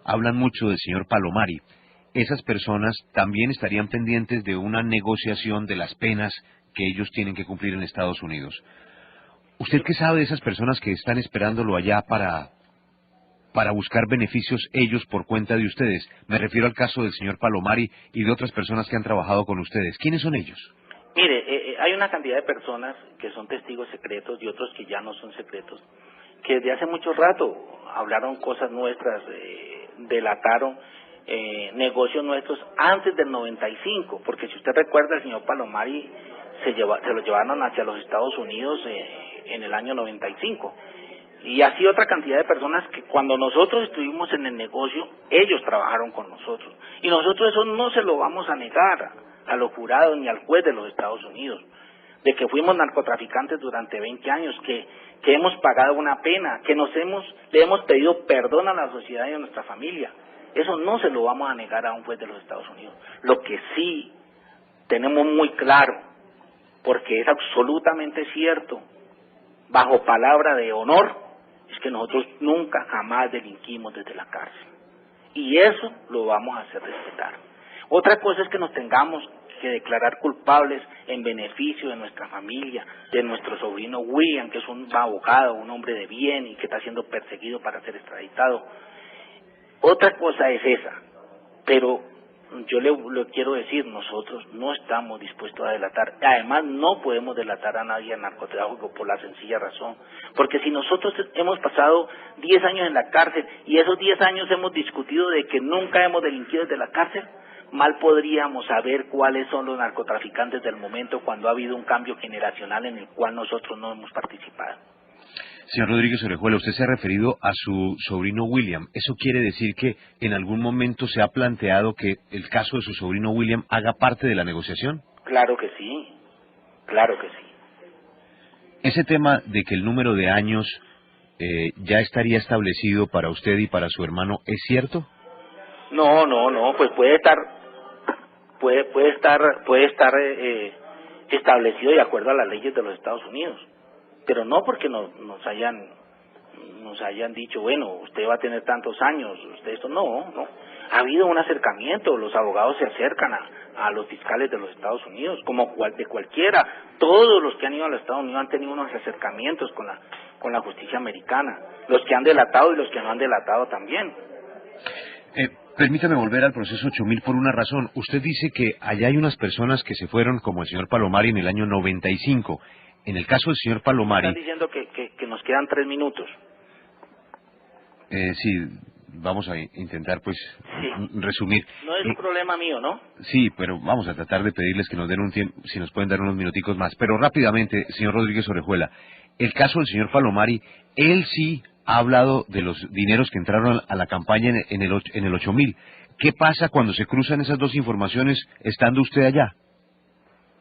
S1: Hablan mucho del señor Palomari. Esas personas también estarían pendientes de una negociación de las penas que ellos tienen que cumplir en Estados Unidos. ¿Usted qué sabe de esas personas que están esperándolo allá para buscar beneficios ellos por cuenta de ustedes? Me refiero al caso del señor Palomari y de otras personas que han trabajado con ustedes. ¿Quiénes son ellos?
S2: Mire, hay una cantidad de personas que son testigos secretos y otros que ya no son secretos, que desde hace mucho rato hablaron cosas nuestras, delataron negocios nuestros antes del 95, porque si usted recuerda, el señor Palomari se lo llevaron hacia los Estados Unidos en el año 95. Y así otra cantidad de personas que cuando nosotros estuvimos en el negocio, ellos trabajaron con nosotros. Y nosotros eso no se lo vamos a negar a los jurados ni al juez de los Estados Unidos, de que fuimos narcotraficantes durante 20 años, que hemos pagado una pena, que le hemos pedido perdón a la sociedad y a nuestra familia. Eso no se lo vamos a negar a un juez de los Estados Unidos. Lo que sí tenemos muy claro, porque es absolutamente cierto, bajo palabra de honor, es que nosotros nunca jamás delinquimos desde la cárcel. Y eso lo vamos a hacer respetar. Otra cosa es que nos tengamos que declarar culpables en beneficio de nuestra familia, de nuestro sobrino William, que es un abogado, un hombre de bien y que está siendo perseguido para ser extraditado. Otra cosa es esa, pero yo le quiero decir, nosotros no estamos dispuestos a delatar. Además, no podemos delatar a nadie en narcotráfico por la sencilla razón, porque si nosotros hemos pasado 10 años en la cárcel y esos 10 años hemos discutido de que nunca hemos delinquido desde la cárcel, mal podríamos saber cuáles son los narcotraficantes del momento cuando ha habido un cambio generacional en el cual nosotros no hemos participado.
S1: Señor Rodríguez Orejuela, usted se ha referido a su sobrino William. ¿Eso quiere decir que en algún momento se ha planteado que el caso de su sobrino William haga parte de la negociación?
S2: Claro que sí, claro que sí.
S1: ¿Ese tema de que el número de años ya estaría establecido para usted y para su hermano es cierto?
S2: No, pues puede estar establecido de acuerdo a las leyes de los Estados Unidos. Pero no porque nos hayan dicho, bueno, usted va a tener tantos años, usted esto, no. Ha habido un acercamiento, los abogados se acercan a los fiscales de los Estados Unidos, como de cualquiera. Todos los que han ido a los Estados Unidos han tenido unos acercamientos con la justicia americana, los que han delatado y los que no han delatado también.
S1: Permítame volver al proceso 8000 por una razón. Usted dice que allá hay unas personas que se fueron, como el señor Palomari, en el año 95. En el caso del señor Palomari...
S2: Están diciendo que nos quedan 3 minutos.
S1: Sí, vamos a intentar pues
S2: Sí.
S1: resumir.
S2: No es un problema mío, ¿no?
S1: Sí, pero vamos a tratar de pedirles que nos den un tiempo, si nos pueden dar unos minuticos más. Pero rápidamente, señor Rodríguez Orejuela, el caso del señor Palomari, él sí ha hablado de los dineros que entraron a la campaña en el 8.000. ¿Qué pasa cuando se cruzan esas dos informaciones estando usted allá?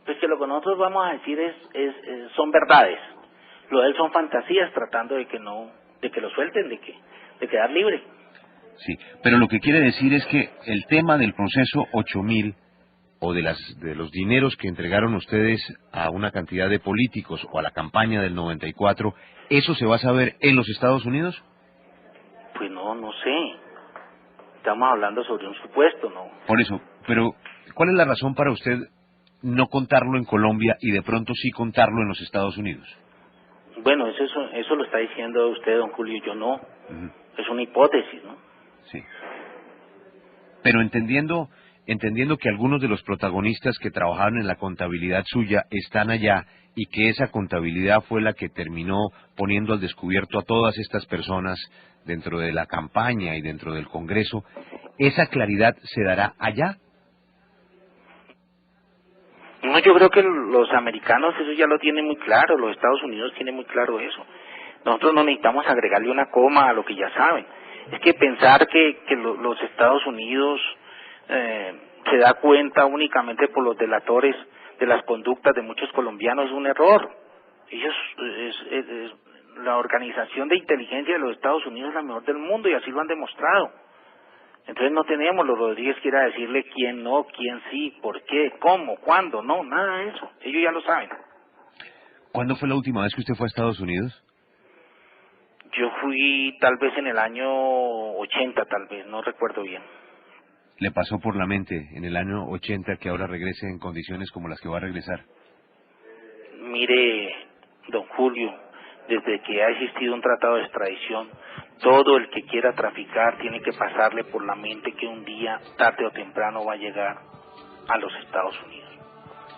S2: Pues que lo que nosotros vamos a decir son verdades. Lo de él son fantasías tratando de que no, de que lo suelten, de quedar libre.
S1: Sí, pero lo que quiere decir es que el tema del proceso 8.000 o de los dineros que entregaron ustedes a una cantidad de políticos o a la campaña del 94, ¿eso se va a saber en los Estados Unidos?
S2: Pues no sé. Estamos hablando sobre un supuesto, ¿no?
S1: Por eso, pero ¿cuál es la razón para usted no contarlo en Colombia y de pronto sí contarlo en los Estados Unidos?
S2: Bueno, eso lo está diciendo usted, don Julio, yo no.
S1: Ujú.
S2: Es una hipótesis, ¿no?
S1: Sí. Pero entendiendo que algunos de los protagonistas que trabajaron en la contabilidad suya están allá y que esa contabilidad fue la que terminó poniendo al descubierto a todas estas personas dentro de la campaña y dentro del Congreso, ¿esa claridad se dará allá?
S2: No, yo creo que los americanos eso ya lo tienen muy claro, los Estados Unidos tienen muy claro eso. Nosotros no necesitamos agregarle una coma a lo que ya saben. Es que pensar que los Estados Unidos se da cuenta únicamente por los delatores de las conductas de muchos colombianos es un error. Ellos, la organización de inteligencia de los Estados Unidos es la mejor del mundo y así lo han demostrado. Entonces no tenemos los Rodríguez que ir a decirle quién no, quién sí, por qué, cómo, cuándo, no, nada de eso. Ellos ya lo saben.
S1: ¿Cuándo fue la última vez que usted fue a Estados Unidos?
S2: Yo fui tal vez en el año 80, tal vez, no recuerdo bien.
S1: ¿Le pasó por la mente en el año 80 que ahora regrese en condiciones como las que va a regresar?
S2: Mire, don Julio, desde que ha existido un tratado de extradición, todo el que quiera traficar tiene que pasarle por la mente que un día, tarde o temprano, va a llegar a los Estados Unidos.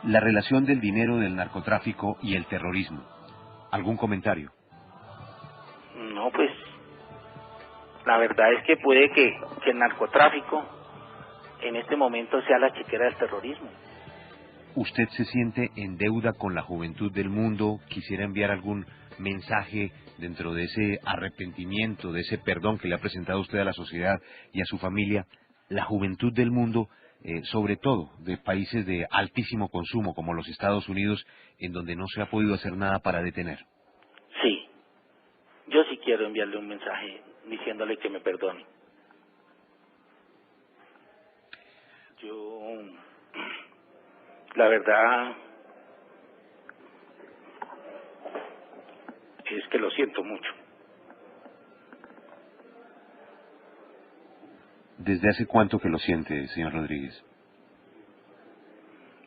S1: La relación del dinero del narcotráfico y el terrorismo. ¿Algún comentario?
S2: No, pues, la verdad es que puede que el narcotráfico en este momento sea la chequera del terrorismo.
S1: ¿Usted se siente en deuda con la juventud del mundo? ¿Quisiera enviar algún mensaje dentro de ese arrepentimiento, de ese perdón que le ha presentado usted a la sociedad y a su familia? La juventud del mundo, sobre todo de países de altísimo consumo como los Estados Unidos, en donde no se ha podido hacer nada para detener.
S2: Sí, yo sí quiero enviarle un mensaje diciéndole que me perdone. Yo, la verdad, es que lo siento mucho.
S1: ¿Desde hace cuánto que lo siente, señor Rodríguez?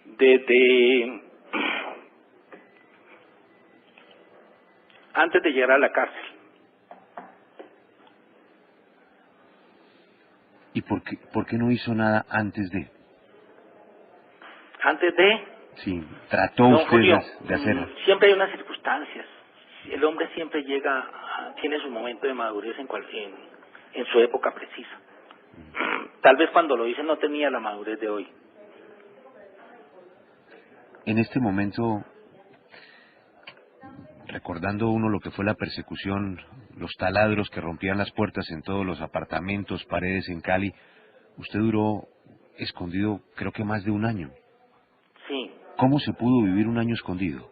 S2: Desde antes de llegar a la cárcel.
S1: ¿Y por qué no hizo nada antes de?
S2: Antes de,
S1: Sí, trató
S2: don
S1: usted
S2: Julio,
S1: de hacer.
S2: siempre hay unas circunstancias. El hombre siempre tiene su momento de madurez en su época precisa. Tal vez cuando lo hice no tenía la madurez de hoy.
S1: En este momento, recordando uno lo que fue la persecución, los taladros que rompían las puertas en todos los apartamentos, paredes en Cali, usted duró escondido creo que más de un año.
S2: Sí.
S1: ¿Cómo se pudo vivir un año escondido?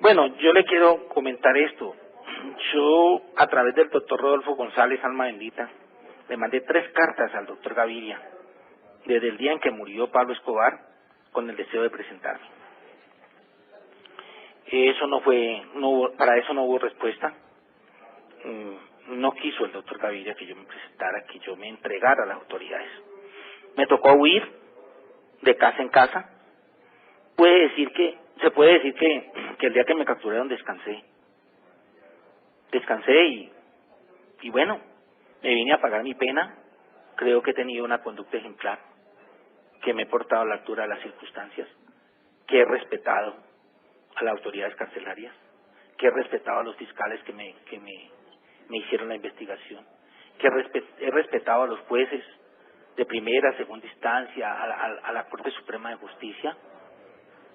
S2: Bueno, yo le quiero comentar esto. Yo, a través del doctor Rodolfo González, alma bendita, le mandé 3 cartas al doctor Gaviria, desde el día en que murió Pablo Escobar, con el deseo de presentarme. Eso para eso no hubo respuesta. No quiso el doctor Gaviria que yo me presentara, que yo me entregara a las autoridades. Me tocó huir de casa en casa. Se puede decir que el día que me capturaron descansé y bueno, me vine a pagar mi pena. Creo que he tenido una conducta ejemplar, que me he portado a la altura de las circunstancias, que he respetado a las autoridades carcelarias, que he respetado a los fiscales que me hicieron la investigación, que he respetado a los jueces de primera, segunda instancia, a la Corte Suprema de Justicia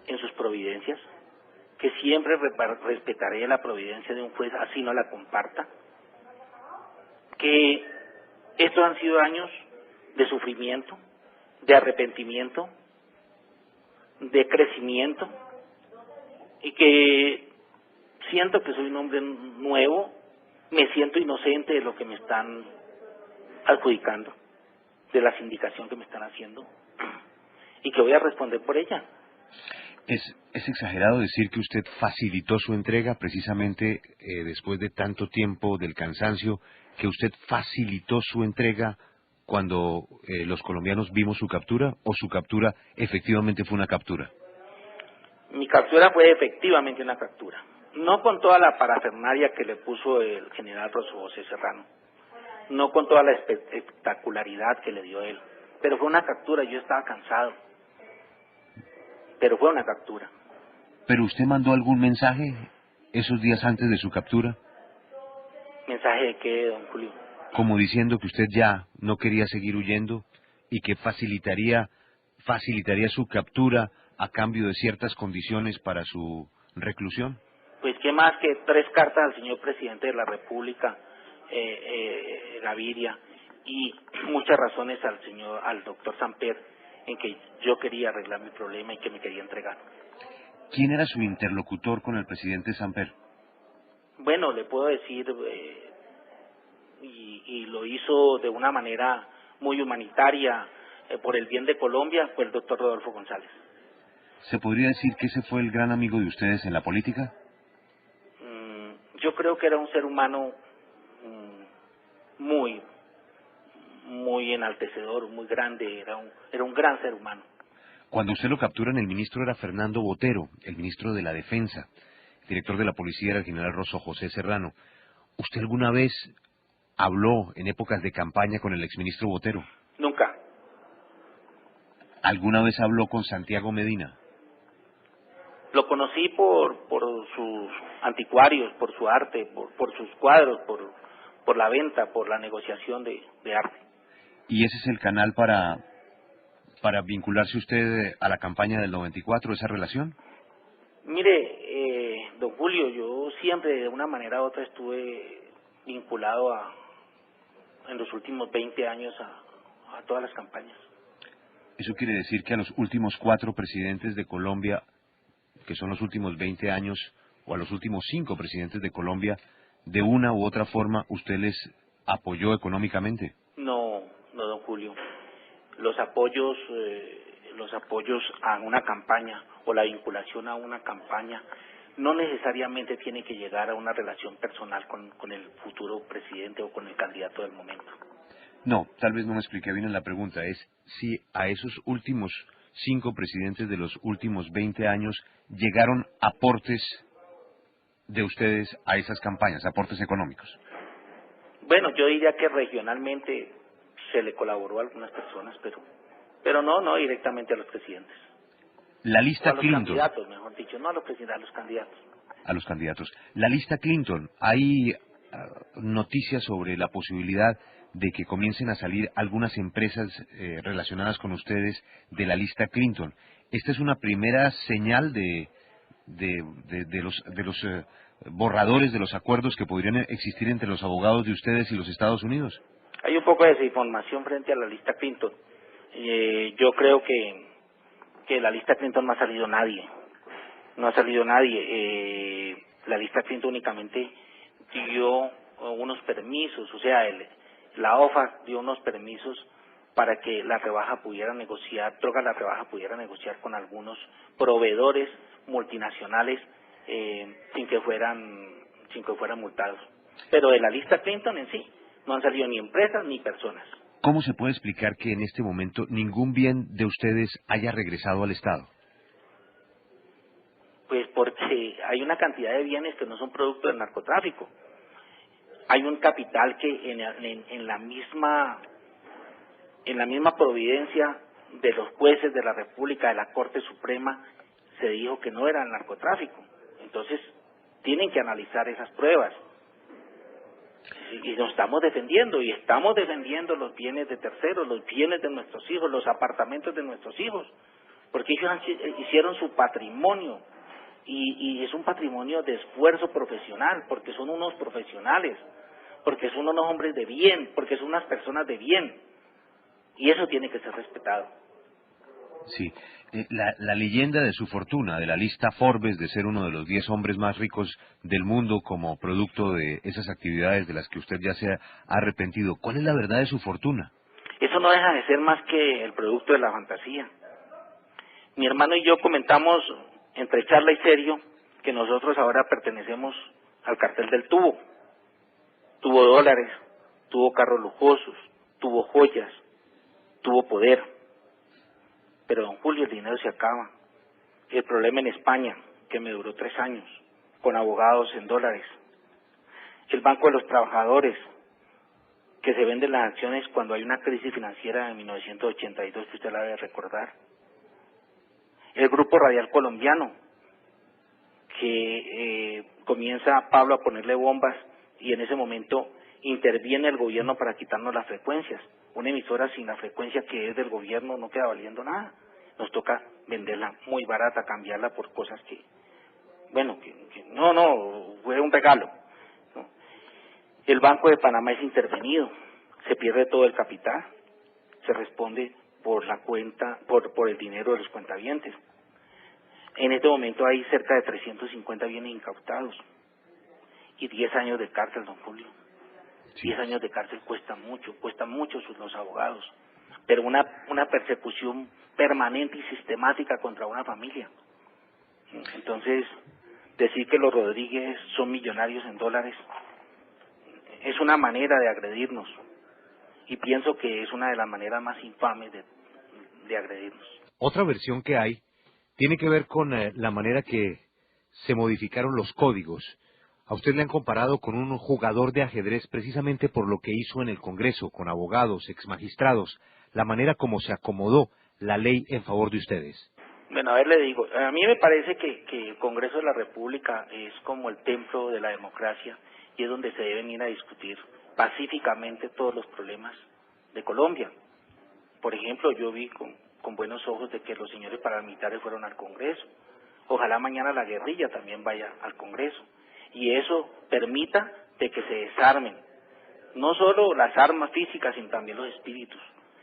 S2: en sus providencias, que siempre respetaré la providencia de un juez, así no la comparta, que estos han sido años de sufrimiento, de arrepentimiento, de crecimiento, y que siento que soy un hombre nuevo, me siento inocente de lo que me están adjudicando, de la sindicación que me están haciendo, y que voy a responder por ella.
S1: ¿Es exagerado decir que usted facilitó su entrega precisamente después de tanto tiempo del cansancio, que usted facilitó su entrega cuando los colombianos vimos su captura, o su captura efectivamente fue una captura?
S2: Mi captura fue efectivamente una captura, no con toda la parafernalia que le puso el general Rosso José Serrano, no con toda la espectacularidad que le dio él, pero fue una captura. Yo estaba cansado, pero fue una captura.
S1: ¿Pero usted mandó algún mensaje esos días antes de su captura?
S2: ¿Mensaje de qué, don Julio?
S1: Como diciendo que usted ya no quería seguir huyendo y que facilitaría su captura a cambio de ciertas condiciones para su reclusión.
S2: Pues qué más que 3 cartas al señor presidente de la República, Gaviria, y muchas razones al doctor Samper en que yo quería arreglar mi problema y que me quería entregar.
S1: ¿Quién era su interlocutor con el presidente Samper?
S2: Bueno, le puedo decir, y lo hizo de una manera muy humanitaria, por el bien de Colombia, fue el doctor Rodolfo González.
S1: ¿Se podría decir que ese fue el gran amigo de ustedes en la política?
S2: Yo creo que era un ser humano muy enaltecedor, muy grande, era un gran ser humano.
S1: Cuando usted lo capturan, el ministro era Fernando Botero, el ministro de la Defensa. El director de la policía era el general Rosso José Serrano. ¿Usted alguna vez habló en épocas de campaña con el exministro Botero?
S2: Nunca.
S1: ¿Alguna vez habló con Santiago Medina?
S2: Lo conocí por sus anticuarios, por su arte, por sus cuadros, por la venta, por la negociación de arte.
S1: ¿Y ese es el canal para vincularse usted a la campaña del 94, esa relación?
S2: Mire, don Julio, yo siempre de una manera u otra estuve vinculado en los últimos 20 años a todas las campañas.
S1: Eso quiere decir que a los últimos 4 presidentes de Colombia, que son los últimos 20 años, o a los últimos 5 presidentes de Colombia, de una u otra forma, ¿usted les apoyó económicamente?
S2: No, don Julio. Los apoyos a una campaña o la vinculación a una campaña no necesariamente tiene que llegar a una relación personal con el futuro presidente o con el candidato del momento.
S1: No, tal vez no me expliqué bien en la pregunta. Es si a esos últimos 5 presidentes de los últimos 20 años llegaron aportes de ustedes a esas campañas, aportes económicos.
S2: Bueno, yo diría que regionalmente se le colaboró a algunas personas, pero no directamente a los presidentes.
S1: La lista
S2: a los
S1: Clinton.
S2: Candidatos, mejor dicho, no a los presidentes, a los candidatos.
S1: A los candidatos. La lista Clinton, hay noticias sobre la posibilidad de que comiencen a salir algunas empresas relacionadas con ustedes de la lista Clinton. Esta es una primera señal de los borradores de los acuerdos que podrían existir entre los abogados de ustedes y los Estados Unidos.
S2: Hay un poco de desinformación frente a la lista Clinton. Yo creo que de la lista Clinton no ha salido nadie. No ha salido nadie. La lista Clinton únicamente dio unos permisos, o sea, la OFAC dio unos permisos para que la rebaja pudiera negociar, Drogas La Rebaja pudiera negociar con algunos proveedores multinacionales sin que fueran multados. Pero de la lista Clinton en sí no han salido ni empresas ni personas.
S1: ¿Cómo se puede explicar que en este momento ningún bien de ustedes haya regresado al Estado?
S2: Pues porque hay una cantidad de bienes que no son producto del narcotráfico. Hay un capital que en la misma providencia de los jueces de la República, de la Corte Suprema, se dijo que no era el narcotráfico. Entonces, tienen que analizar esas pruebas. y nos estamos defendiendo, y estamos defendiendo los bienes de terceros, los bienes de nuestros hijos, los apartamentos de nuestros hijos, porque ellos hicieron su patrimonio, y es un patrimonio de esfuerzo profesional, porque son unos profesionales, porque son unos hombres de bien, porque son unas personas de bien, y eso tiene que ser respetado.
S1: Sí, la leyenda de su fortuna, de la lista Forbes, de ser uno de los 10 hombres más ricos del mundo como producto de esas actividades de las que usted ya se ha arrepentido, ¿cuál es la verdad de su fortuna?
S2: Eso no deja de ser más que el producto de la fantasía. Mi hermano y yo comentamos, entre charla y serio, que nosotros ahora pertenecemos al cartel del tubo. Tuvo dólares, tuvo carros lujosos, tuvo joyas, tuvo poder. Pero don Julio, el dinero se acaba. El problema en España, que me duró 3 años, con abogados en dólares. El Banco de los Trabajadores, que se venden las acciones cuando hay una crisis financiera en 1982, que usted la debe recordar. El Grupo Radial Colombiano, que comienza Pablo a ponerle bombas, y en ese momento interviene el gobierno para quitarnos las frecuencias. Una emisora sin la frecuencia que es del gobierno no queda valiendo nada. Nos toca venderla muy barata, cambiarla por cosas que, bueno, no, fue un regalo, ¿no? El Banco de Panamá es intervenido, se pierde todo el capital, se responde por la cuenta, por el dinero de los cuentavientes. En este momento hay cerca de 350 bienes incautados y 10 años de cárcel, don Julio.
S1: Sí.
S2: 10 años de cárcel cuesta mucho los abogados, pero una persecución permanente y sistemática contra una familia. Entonces, decir que los Rodríguez son millonarios en dólares es una manera de agredirnos, y pienso que es una de las maneras más infames de agredirnos.
S1: Otra versión que hay tiene que ver con la manera que se modificaron los códigos. A usted le han comparado con un jugador de ajedrez precisamente por lo que hizo en el Congreso, con abogados, exmagistrados, la manera como se acomodó la ley en favor de ustedes.
S2: Bueno, a ver, le digo, a mí me parece que el Congreso de la República es como el templo de la democracia, y es donde se deben ir a discutir pacíficamente todos los problemas de Colombia. Por ejemplo, yo vi con buenos ojos de que los señores paramilitares fueron al Congreso. Ojalá mañana la guerrilla también vaya al Congreso, y eso permita de que se desarmen no solo las armas físicas, sino también los espíritus,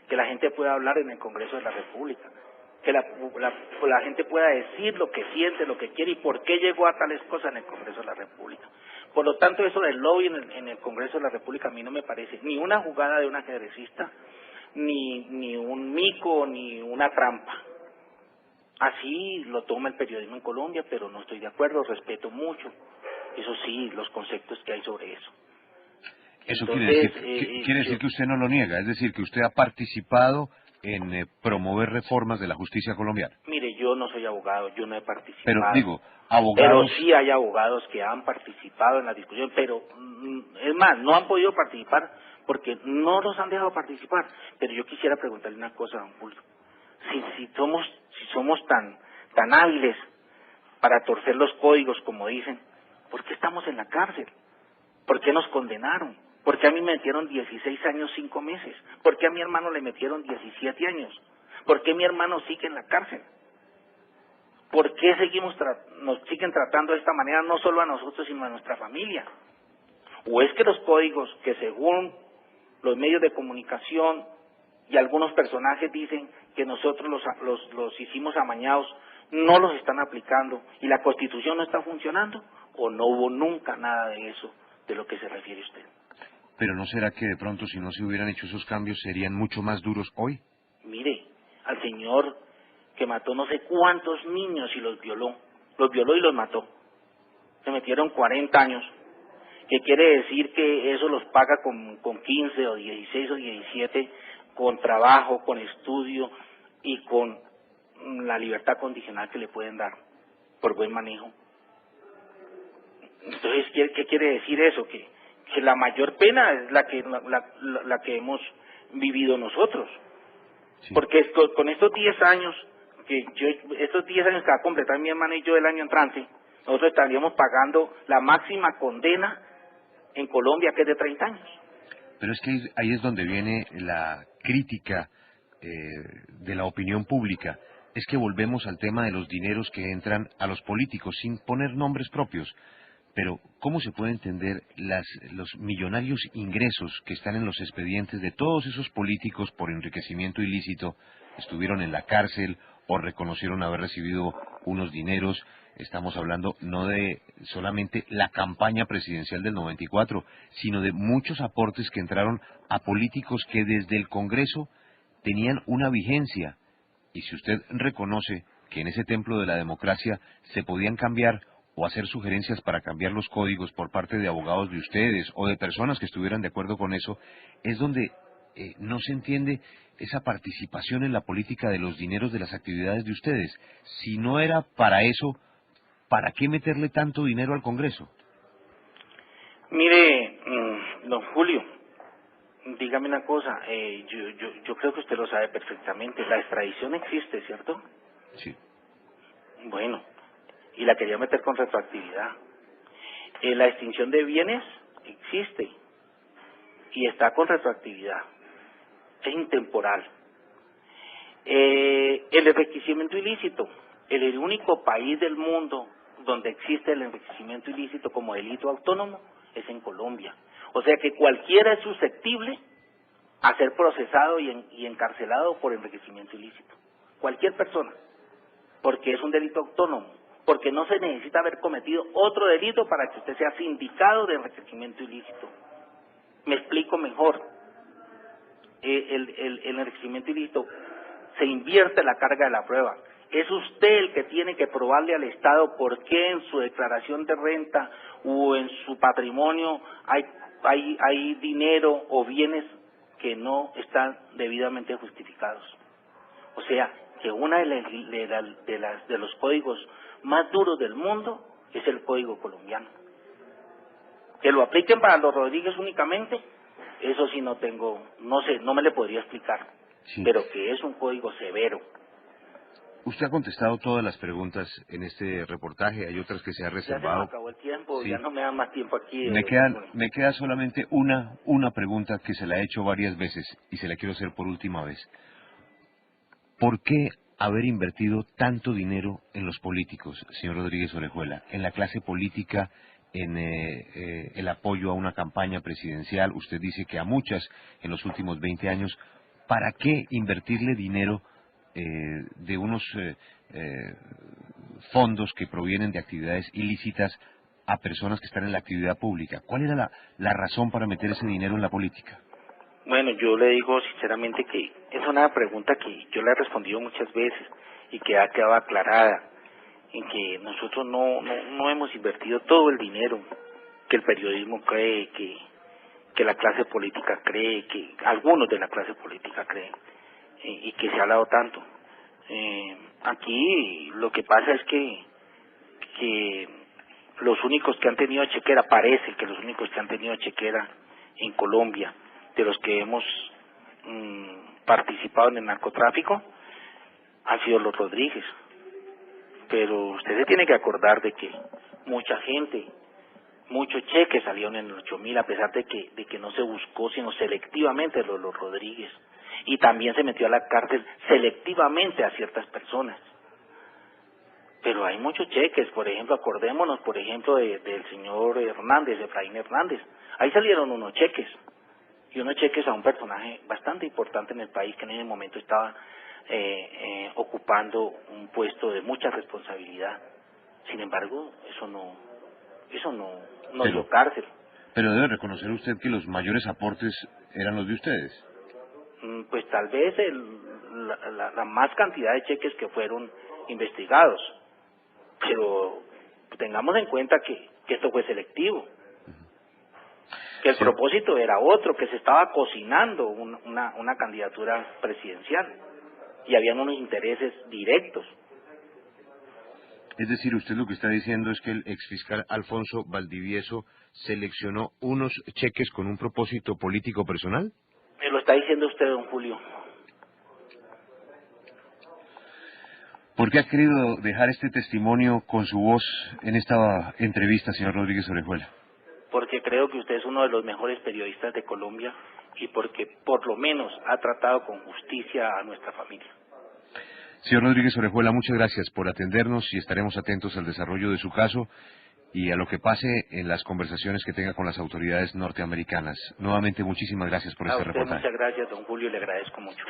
S2: que la gente pueda hablar en el Congreso de la República, que la gente pueda decir lo que siente, lo que quiere y por qué llegó a tales cosas en el Congreso de la República. Por lo tanto, eso del lobby en el Congreso de la República a mí no me parece ni una jugada de un ajedrecista, ni un mico, ni una trampa. Así lo toma el periodismo en Colombia, pero no estoy de acuerdo, respeto mucho, eso sí, los conceptos que hay sobre eso.
S1: Eso
S2: Entonces,
S1: quiere decir que usted no lo niega, es decir, que usted ha participado en promover reformas de la justicia colombiana.
S2: Mire, yo no soy abogado, yo no he participado.
S1: Pero digo, abogados...
S2: Pero sí hay abogados que han participado en la discusión, pero es más, no han podido participar porque no los han dejado participar. Pero yo quisiera preguntarle una cosa, don Julio. Si somos tan hábiles para torcer los códigos, como dicen, ¿por qué estamos en la cárcel? ¿Por qué nos condenaron? ¿Por qué a mí me metieron 16 años 5 meses? ¿Por qué a mi hermano le metieron 17 años? ¿Por qué mi hermano sigue en la cárcel? ¿Por qué nos siguen tratando de esta manera, no solo a nosotros, sino a nuestra familia? ¿O es que los códigos que según los medios de comunicación y algunos personajes dicen que nosotros los hicimos amañados, no los están aplicando y la Constitución no está funcionando? ¿O no hubo nunca nada de eso de lo que se refiere usted?
S1: Pero ¿no será que de pronto si no se hubieran hecho esos cambios serían mucho más duros hoy?
S2: Mire, al señor que mató no sé cuántos niños y los violó y los mató, se metieron 40 años, que quiere decir que eso los paga con 15 o 16 o 17, con trabajo, con estudio y con la libertad condicional que le pueden dar por buen manejo. Entonces, ¿qué quiere decir eso? Que la mayor pena es la que hemos vivido nosotros. Sí. Porque con estos 10 años, estos 10 años que va a completar mi hermano y yo el año entrante, nosotros estaríamos pagando la máxima condena en Colombia, que es de 30 años.
S1: Pero es que ahí es donde viene la crítica de la opinión pública. Es que volvemos al tema de los dineros que entran a los políticos sin poner nombres propios. Pero, ¿cómo se puede entender los millonarios ingresos que están en los expedientes de todos esos políticos por enriquecimiento ilícito? Estuvieron en la cárcel o reconocieron haber recibido unos dineros. Estamos hablando no de solamente la campaña presidencial del 94, sino de muchos aportes que entraron a políticos que desde el Congreso tenían una vigencia. Y si usted reconoce que en ese templo de la democracia se podían cambiar o hacer sugerencias para cambiar los códigos por parte de abogados de ustedes o de personas que estuvieran de acuerdo con eso, es donde no se entiende esa participación en la política de los dineros de las actividades de ustedes. Si no era para eso, ¿para qué meterle tanto dinero al Congreso?
S2: Mire, don Julio, dígame una cosa, yo creo que usted lo sabe perfectamente, la extradición existe, ¿cierto?
S1: Sí.
S2: Bueno, y la quería meter con retroactividad. La extinción de bienes existe y está con retroactividad, es intemporal. El enriquecimiento ilícito, el único país del mundo donde existe el enriquecimiento ilícito como delito autónomo es en Colombia. O sea que cualquiera es susceptible a ser procesado y encarcelado por enriquecimiento ilícito. Cualquier persona, porque es un delito autónomo, porque no se necesita haber cometido otro delito para que usted sea sindicado de enriquecimiento ilícito. Me explico mejor. El enriquecimiento ilícito se invierte la carga de la prueba. Es usted el que tiene que probarle al Estado por qué en su declaración de renta o en su patrimonio hay dinero o bienes que no están debidamente justificados. O sea, que uno de los códigos más duros del mundo es el código colombiano. Que lo apliquen para los Rodríguez únicamente, eso sí no sé, no me le podría explicar,
S1: Sí.
S2: pero que es un código severo.
S1: Usted ha contestado todas las preguntas en este reportaje, hay otras que se ha
S2: Ya se nos
S1: reservado.
S2: acabó el tiempo,
S1: Sí.
S2: ya no me dan más tiempo aquí.
S1: Me queda solamente una pregunta que se la he hecho varias veces y se la quiero hacer por última vez. ¿Por qué haber invertido tanto dinero en los políticos, señor Rodríguez Orejuela, en la clase política, en el apoyo a una campaña presidencial? Usted dice que a muchas en los últimos 20 años. ¿Para qué invertirle dinero de unos fondos que provienen de actividades ilícitas a personas que están en la actividad pública? ¿Cuál era la razón para meter ese dinero en la política?
S2: Bueno, yo le digo sinceramente que es una pregunta que yo le he respondido muchas veces y que ha quedado aclarada, en que nosotros no hemos invertido todo el dinero que el periodismo cree, que la clase política cree, que algunos de la clase política creen, y que se ha hablado tanto. Aquí lo que pasa es que los únicos que han tenido chequera, parece que los únicos que han tenido chequera en Colombia, de los que hemos participado en el narcotráfico, han sido los Rodríguez. Pero usted se tiene que acordar de que mucha gente, muchos cheques salieron en el 8.000, a pesar de que no se buscó, sino selectivamente los Rodríguez. Y también se metió a la cárcel selectivamente a ciertas personas. Pero hay muchos cheques, por ejemplo, acordémonos, por ejemplo, del señor Hernández, Efraín Hernández. Ahí salieron unos cheques, y unos cheques a un personaje bastante importante en el país, que en ese momento estaba ocupando un puesto de mucha responsabilidad. Sin embargo, eso no dio cárcel.
S1: Pero debe reconocer usted que los mayores aportes eran los de ustedes.
S2: Pues tal vez la más cantidad de cheques que fueron investigados, pero tengamos en cuenta que esto fue selectivo, que el propósito era otro, que se estaba cocinando una candidatura presidencial y habían unos intereses directos.
S1: Es decir, usted lo que está diciendo es que el exfiscal Alfonso Valdivieso seleccionó unos cheques con un propósito político personal.
S2: Me lo está diciendo usted, don Julio.
S1: ¿Por qué ha querido dejar este testimonio con su voz en esta entrevista, señor Rodríguez Orejuela?
S2: porque creo que usted es uno de los mejores periodistas de Colombia y porque por lo menos ha tratado con justicia a nuestra familia.
S1: Señor Rodríguez Orejuela, muchas gracias por atendernos y estaremos atentos al desarrollo de su caso y a lo que pase en las conversaciones que tenga con las autoridades norteamericanas. Nuevamente, muchísimas gracias por este reportaje.
S2: Muchas gracias, don Julio, le agradezco mucho.